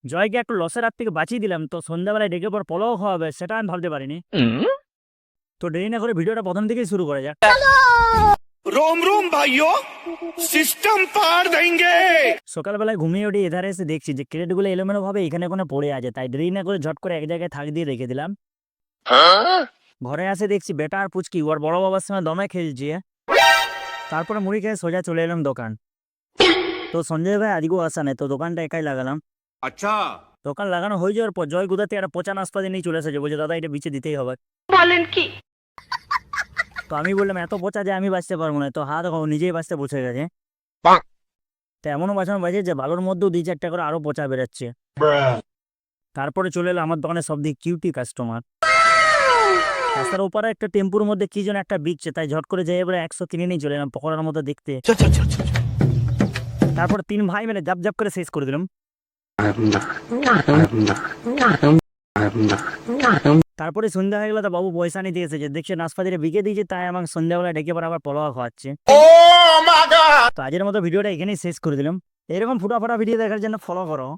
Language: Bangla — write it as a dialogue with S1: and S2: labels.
S1: জয়কে একটু লসের হাত থেকে বাঁচিয়ে দিলাম, তো সন্ধ্যাবেলায় ডেকে পর পোলাও খাওয়াবে সেটা আমি ভাবতে পারিনি। তো দেরি না করে ভিডিওটা প্রথম থেকেই শুরু করা যাক।
S2: रोम रोम भाइयों, सिस्टम पार देंगे।
S1: সকালবেলায় ঘুমিয়ে উঠে এধারে এসে দেখছি যে ক্রেটগুলো এলোমেলো ভাবে এখানে ওখানে পড়ে আছে, তাই দেরি না করে ঝট করে এক জায়গায় থাক দিয়ে রেখে দিলাম। ঘরে আসে দেখছি বেটা আর পুচকি ওর বড় বাবার সঙ্গে দমে খেলছে। তারপরে মুড়ি খেয়ে সোজা চলে এলাম দোকান। তো সঞ্জয় ভাই আজকেও আসা নেই, তো দোকানটা একাই লাগালাম।
S2: अच्छा,
S1: দোকান লাগানো হয়ে যাওয়ার পর জয় কোথা থেকে একটা পচা নাশপাতি নিয়ে চলে এসেছে, বলছে দাদা এটা বিচে দিতেই হবে।
S3: বলেন কি?
S1: তো আমি বললাম এত পচা যে আমি বাঁচতে পারবো না, তো হাত ও নিজেই বাঁচতে বসে গেছে। তো এমনও বাঁচানো বাজে যে ভালোর মধ্যেও 2-4টা করে আরো পচা বেরোচ্ছে। তারপরে চলে এলো আমার দোকানে সব দিক কিউটি কাস্টমার। রাস্তার ওপারে একটা টেম্পুর মধ্যে কি যেন একটা বিকছে, তাই ঝট করে যাই এবারে 100 কিনে নিয়ে চলে এলাম পকোড়ার মতো দেখতে। তারপর 3 ভাই মিলে জাপ জাপ করে শেষ করে দিলাম। তারপরে সন্ধ্যা হয়ে গেল, তো বাবু পয়সা নিতে এসেছে, দেখছে নাশপাতিটা বিকে দিয়েছে, তাই আমার সন্ধ্যাবেলা ডেকে পর আবার পোলাও খাওয়াচ্ছে। তো আজের মতো ভিডিওটা এখানেই শেষ করে দিলাম। এরকম ফুটাফাটা ভিডিও দেখার জন্য ফলো করো।